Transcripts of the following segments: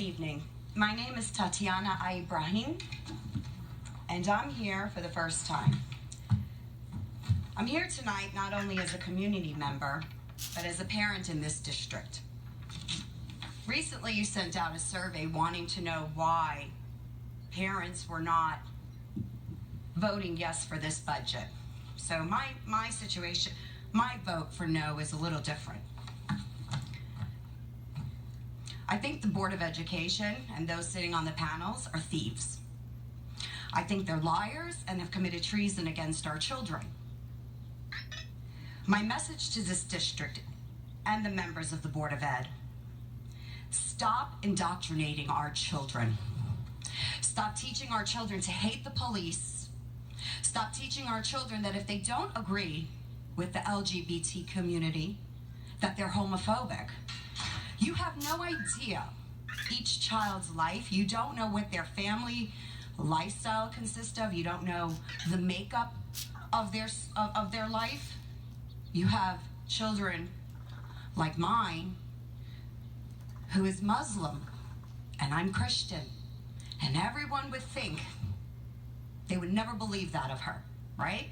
Good evening. My name is Tatiana Ibrahim, and I'm here for the first time. I'm here tonight not only as a community member, but as a parent in this district. Recently, you sent out a survey wanting to know why parents were not voting yes for this budget. So my situation, my vote for no is a little different. I think the Board of Education and those sitting on the panels are thieves. I think they're liars and have committed treason against our children. My message to this district and the members of the Board of Ed: stop indoctrinating our children. Stop teaching our children to hate the police. Stop teaching our children that if they don't agree with the LGBT community, that they're homophobic. You have no idea each child's life. You don't know what their family lifestyle consists of. You don't know the makeup of their life. You have children like mine who is Muslim and I'm Christian, and everyone would think, they would never believe that of her, right?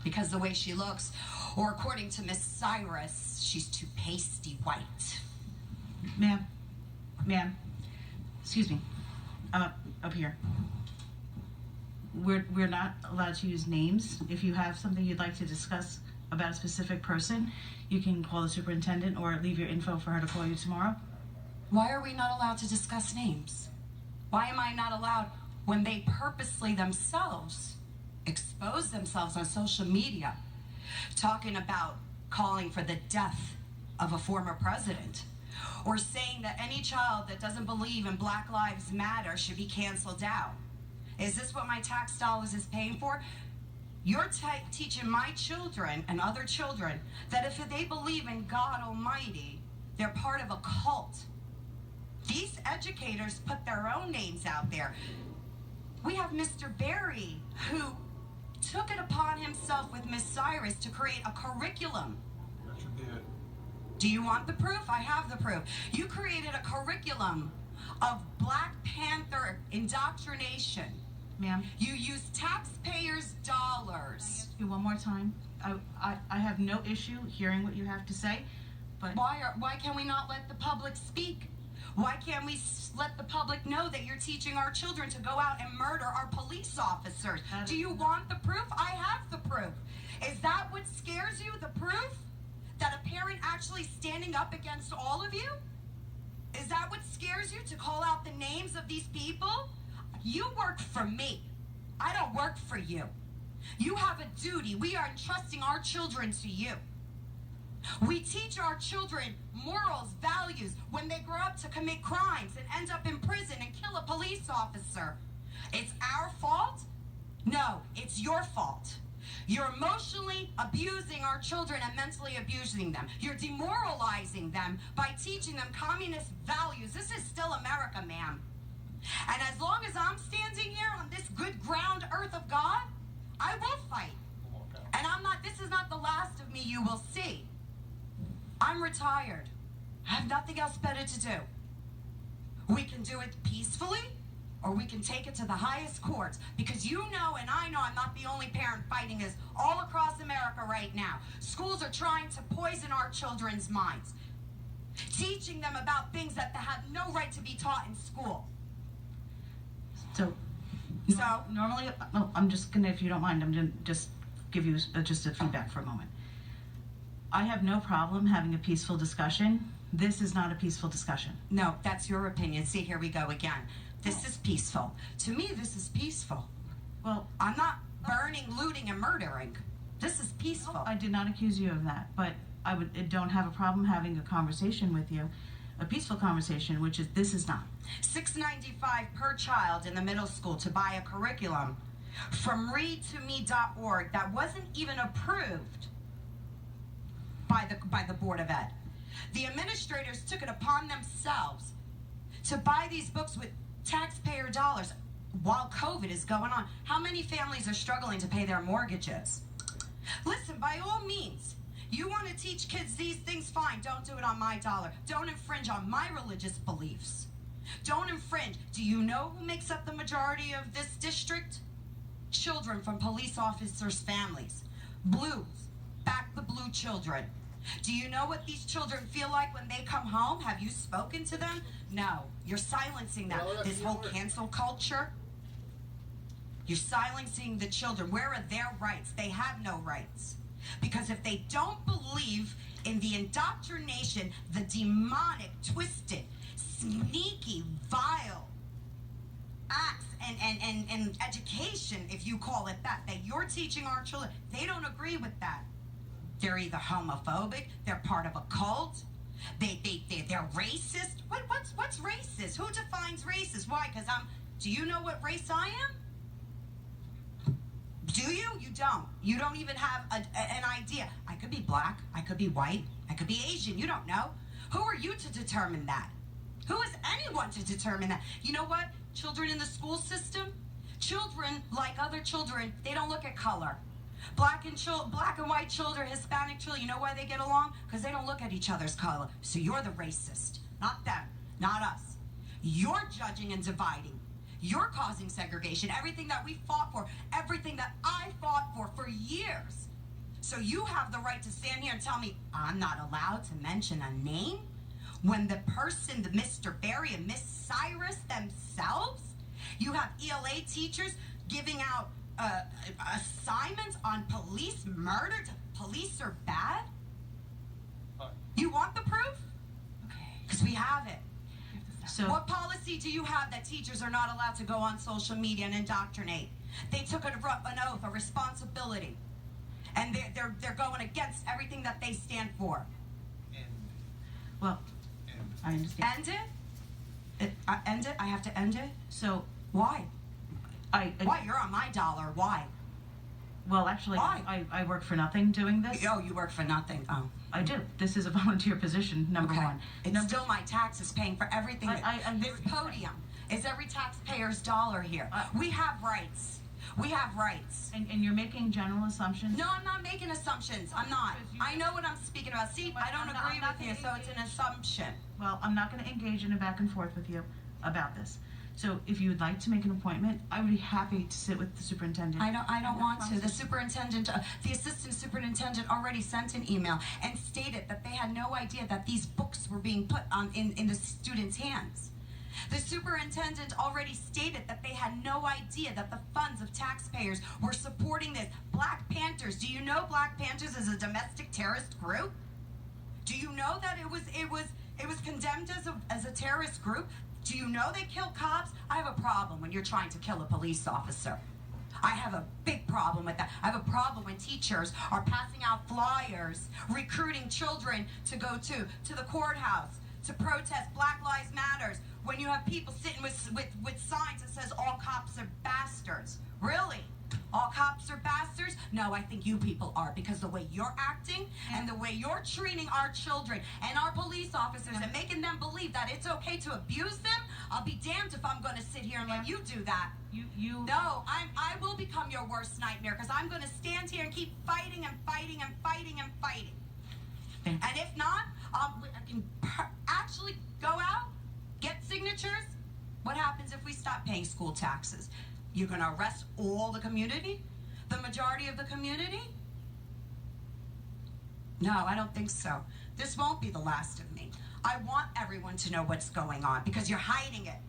Because the way she looks, or according to Miss Cyrus, she's too pasty white. Ma'am, excuse me, up here. We're not allowed to use names. If you have something you'd like to discuss about a specific person, you can call the superintendent or leave your info for her to call you tomorrow. Why are we not allowed to discuss names? Why am I not allowed when they purposely themselves expose themselves on social media, talking about calling for the death of a former president, or saying that any child that doesn't believe in Black Lives Matter should be canceled out? Is this what my tax dollars is paying for? You're teaching my children and other children that if they believe in God Almighty, they're part of a cult. These educators put their own names out there. We have Mr. Berry, who took it upon himself with Miss Cyrus to create a curriculum. Yes, you did. Do you want the proof? I have the proof. You created a curriculum of Black Panther indoctrination. Ma'am, You use taxpayers' dollars. you one more time. I have no issue hearing what you have to say, but Why can we not let the public speak? Why can't we let the public know that you're teaching our children to go out and murder our police officers? Do you want the proof? I have the proof. Is that what scares you, the proof? That a parent actually standing up against all of you? Is that what scares you, to call out the names of these people? You work for me. I don't work for you. You have a duty. We are entrusting our children to you. We teach our children morals, values, when they grow up to commit crimes and end up in prison and kill a police officer. It's our fault? No, it's your fault. You're emotionally abusing our children and mentally abusing them. You're demoralizing them by teaching them communist values. This is still America, ma'am. And as long as I'm standing here on this good ground, earth of God, I will fight. And this is not the last of me you will see. I'm retired. I have nothing else better to do. We can do it peacefully, or we can take it to the highest courts, because you know and I know I'm not the only parent fighting this all across America right now. Schools are trying to poison our children's minds, teaching them about things that they have no right to be taught in school. so normally, I'm just gonna, if you don't mind, I'm gonna just give you just a feedback for a moment. I have no problem having a peaceful discussion. This is not a peaceful discussion. No, that's your opinion. See, here we go again. This is peaceful. To me, this is peaceful. Well, I'm not burning, looting, and murdering. This is peaceful. I did not accuse you of that, but I don't have a problem having a conversation with you, a peaceful conversation, which is, this is not. $6.95 per child in the middle school to buy a curriculum from readtome.org that wasn't even approved by the Board of Ed. The administrators took it upon themselves to buy these books with taxpayer dollars while COVID is going on. How many families are struggling to pay their mortgages? Listen, by all means, you want to teach kids these things, fine. Don't do it on my dollar. Don't infringe on my religious beliefs. Don't infringe. Do you know who makes up the majority of this district? Children from police officers' families. Blues. Back the blue children. Do you know what these children feel like when they come home? Have you spoken to them? No. You're silencing them. Well, This whole cancel culture. You're silencing the children. Where are their rights? They have no rights. Because if they don't believe in the indoctrination, the demonic, twisted, sneaky, vile acts and education, if you call it that you're teaching our children, they don't agree with that. They're either homophobic, they're part of a cult, they're racist. What's racist? Who defines racist? Why? Because do you know what race I am? Do you? You don't. You don't even have an idea. I could be black, I could be white, I could be Asian, you don't know. Who are you to determine that? Who is anyone to determine that? You know what? Children in the school system, children like other children, they don't look at color. Black and white children, Hispanic children, you know why they get along? Because they don't look at each other's color. So you're the racist, not them, not us. You're judging and dividing. You're causing segregation. Everything that we fought for, everything that I fought for years. So you have the right to stand here and tell me I'm not allowed to mention a name? When the person, the Mr. Berry and Miss Cyrus themselves, you have ELA teachers giving out assignments on police murder. Police are bad? You want the proof? Okay. Because we have it. So, What policy do you have that teachers are not allowed to go on social media and indoctrinate? They took an oath, a responsibility. And they're going against everything that they stand for. well, I understand. End it? End it? I have to end it? So, Why? I Why? You're on my dollar. Why? well, actually, Why? I work for nothing doing this. Oh, you work for nothing. Oh. I do. This is a volunteer position, number Okay. one. It's Number still my taxes paying for everything. I This hear what you're podium is every taxpayer's dollar here. We have rights. We have rights. and you're making general assumptions. No, I'm not making assumptions. I'm not. I know what I'm speaking about. See, I don't agree with you, so it's an assumption. Well, I'm not going to engage in a back and forth with you about this. So, if you would like to make an appointment, I would be happy to sit with the superintendent. I don't want to. The superintendent, the assistant superintendent already sent an email and stated that they had no idea that these books were being put in the students' hands. The superintendent already stated that they had no idea that the funds of taxpayers were supporting this. Black Panthers. Do you know Black Panthers is a domestic terrorist group? Do you know that it was condemned as a terrorist group? Do you know they kill cops? I have a problem when you're trying to kill a police officer. I have a big problem with that. I have a problem when teachers are passing out flyers, recruiting children to go to the courthouse, to protest Black Lives Matters, when you have people sitting with signs that says all cops are bastards. Really? All cops are bastards? No, I think you people are, because the way you're acting and the way you're treating our children and our police officers and making them believe that it's okay to abuse them, I'll be damned if I'm going to sit here and let you do that. You. No, I will become your worst nightmare, because I'm going to stand here and keep fighting and fighting and fighting and fighting. Thank you. And if not, I can actually go out, get signatures. What happens if we stop paying school taxes? You're going to arrest all the community? The majority of the community? No, I don't think so. This won't be the last of me. I want everyone to know what's going on, because you're hiding it.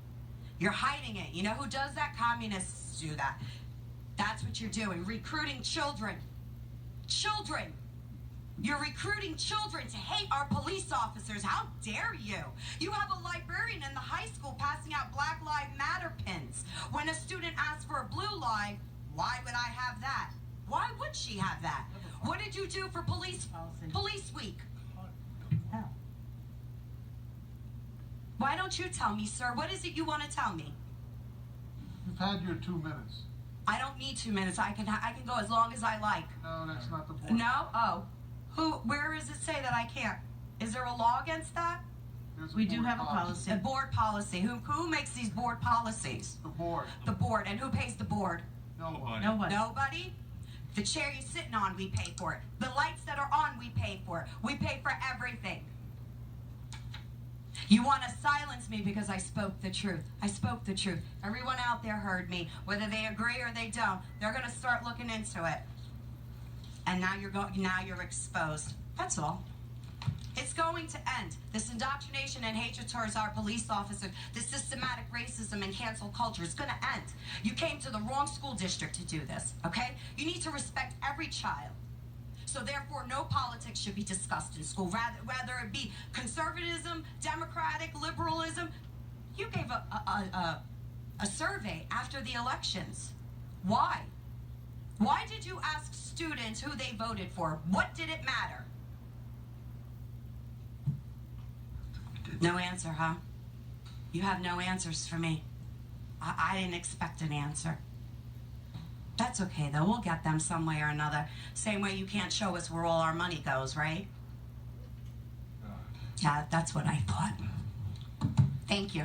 You're hiding it. You know who does that? Communists do that. That's what you're doing. Recruiting children. Children. You're recruiting children to hate our police officers. How dare you? You have a librarian in the high school passing out Black Lives Matter pins. When a student asks for a blue line, why would I have that? Why would she have that? What did you do for police week? Yeah. Why don't you tell me, sir? What is it you want to tell me? You've had your 2 minutes. I don't need 2 minutes. I can go as long as I like. No, that's not the point. No? Oh. Where does it say that I can't? Is there a law against that? There's a We do board have a policy. A board policy. Who makes these board policies? The board. The board. And who pays the board? No one. No one. Nobody? The chair you're sitting on, we pay for it. The lights that are on, we pay for it. We pay for everything. You want to silence me because I spoke the truth. I spoke the truth. Everyone out there heard me. Whether they agree or they don't, they're going to start looking into it. And now you're exposed. That's all. It's going to end. This indoctrination and hatred towards our police officers, this systematic racism and cancel culture is going to end. You came to the wrong school district to do this, okay? You need to respect every child. So therefore, no politics should be discussed in school, whether it be conservatism, democratic, liberalism. You gave a survey after the elections. Why? Why did you ask students who they voted for? What did it matter? No answer, huh? You have no answers for me. I didn't expect an answer. That's okay, though. We'll get them some way or another. Same way you can't show us where all our money goes, right? Yeah, that's what I thought. Thank you.